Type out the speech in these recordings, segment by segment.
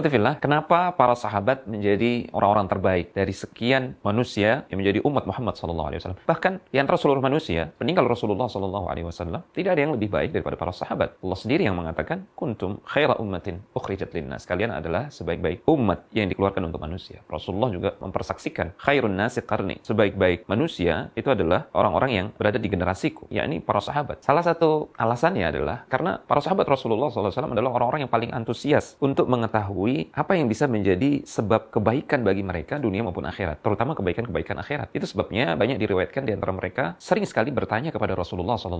Ikhwatifillah, kenapa para sahabat menjadi orang-orang terbaik dari sekian manusia yang menjadi umat Muhammad SAW? Bahkan di antara seluruh manusia, peninggal Rasulullah SAW, tidak ada yang lebih baik daripada para sahabat. Allah sendiri yang mengatakan, kuntum khaira ummatin ukhrijat linnas. Kalian adalah sebaik-baik umat yang dikeluarkan untuk manusia. Rasulullah juga mempersaksikan, khairun nasi qarni. Sebaik-baik manusia itu adalah orang-orang yang berada di generasiku, yakni para sahabat. Salah satu alasannya adalah karena para sahabat Rasulullah SAW adalah orang-orang yang paling antusias untuk mengetahui apa yang bisa menjadi sebab kebaikan bagi mereka dunia maupun akhirat, terutama kebaikan-kebaikan akhirat. Itu sebabnya banyak diriwayatkan di antara mereka sering sekali bertanya kepada Rasulullah SAW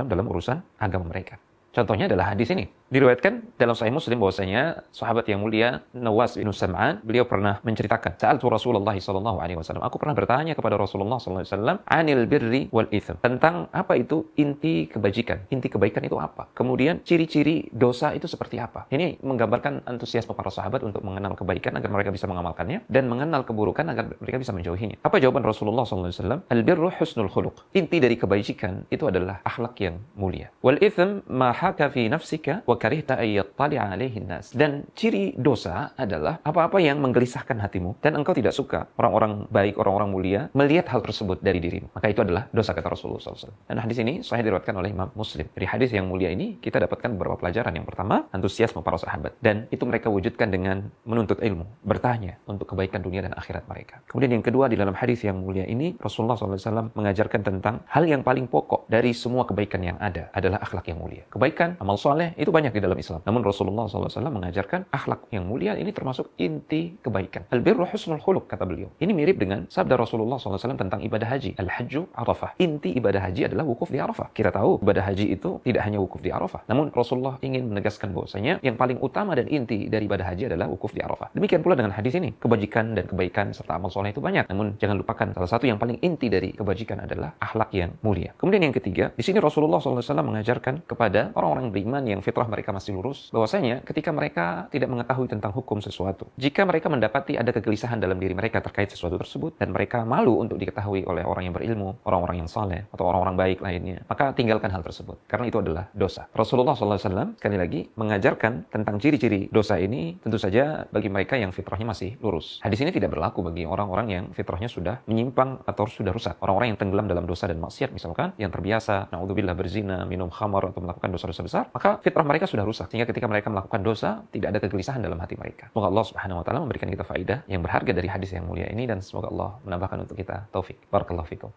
dalam urusan agama mereka. Contohnya adalah hadis ini. Diriwayatkan dalam Sahih Muslim bahwasanya sahabat yang mulia Nawas bin Sam'an, beliau pernah menceritakan, sa'altu Rasulullah SAW, aku pernah bertanya kepada Rasulullah SAW, anil birri wal itsm, tentang apa itu inti kebajikan. Inti kebaikan itu apa? Kemudian ciri-ciri dosa itu seperti apa? Ini menggambarkan antusiasme para sahabat untuk mengenal kebaikan agar mereka bisa mengamalkannya, dan mengenal keburukan agar mereka bisa menjauhinya. Apa jawaban Rasulullah SAW? Al birru husnul khuluq. Inti dari kebajikan itu adalah akhlak yang mulia. Wal itsm ma haka fi nafsika wa karihta ay yattali'a alaihi nas. Dan ciri dosa adalah apa-apa yang menggelisahkan hatimu dan engkau tidak suka orang-orang baik, orang-orang mulia melihat hal tersebut dari dirimu. Maka itu adalah dosa, kata Rasulullah SAW. Dan hadis ini sahih diriwayatkan oleh Imam Muslim. Dari hadis yang mulia ini kita dapatkan beberapa pelajaran. Yang pertama, antusiasme para sahabat, dan itu mereka wujudkan dengan menuntut ilmu, bertanya untuk kebaikan dunia dan akhirat mereka. Kemudian yang kedua, di dalam hadis yang mulia ini Rasulullah SAW mengajarkan tentang hal yang paling pokok dari semua kebaikan yang ada adalah akhlak yang mulia. Kebaikan, amal soleh itu banyak di dalam Islam. Namun Rasulullah SAW mengajarkan akhlak yang mulia ini termasuk inti kebaikan. Al-birru husnul khuluq, kata beliau. Ini mirip dengan sabda Rasulullah SAW tentang ibadah haji. Al-hajju Arafah. Inti ibadah haji adalah wukuf di Arafah. Kita tahu ibadah haji itu tidak hanya wukuf di Arafah. Namun Rasulullah ingin menegaskan bahwasanya yang paling utama dan inti dari ibadah haji adalah wukuf di Arafah. Demikian pula dengan hadis ini. Kebajikan dan kebaikan serta amal soleh itu banyak. Namun jangan lupakan salah satu yang paling inti dari kebajikan adalah akhlak yang mulia. Kemudian yang ketiga, di sini Rasulullah SAW mengajarkan kepada orang-orang beriman yang fitrah mereka masih lurus, bahwasanya ketika mereka tidak mengetahui tentang hukum sesuatu, jika mereka mendapati ada kegelisahan dalam diri mereka terkait sesuatu tersebut, dan mereka malu untuk diketahui oleh orang yang berilmu, orang-orang yang saleh, atau orang-orang baik lainnya, maka tinggalkan hal tersebut, karena itu adalah dosa. Rasulullah SAW sekali lagi mengajarkan tentang ciri-ciri dosa ini, tentu saja bagi mereka yang fitrahnya masih lurus. Hadis ini tidak berlaku bagi orang-orang yang fitrahnya sudah menyimpang atau sudah rusak. Orang-orang yang tenggelam dalam dosa dan maksiat, misalkan, yang terbiasa, na'udzubillah, berzina, minum khamar, atau melakukan dosa-dosa besar, maka fitrah mereka sudah rusak, sehingga ketika mereka melakukan dosa tidak ada kegelisahan dalam hati mereka. Semoga Allah Subhanahu wa taala memberikan kita faedah yang berharga dari hadis yang mulia ini, dan semoga Allah menambahkan untuk kita taufik. Barakallahu fikum.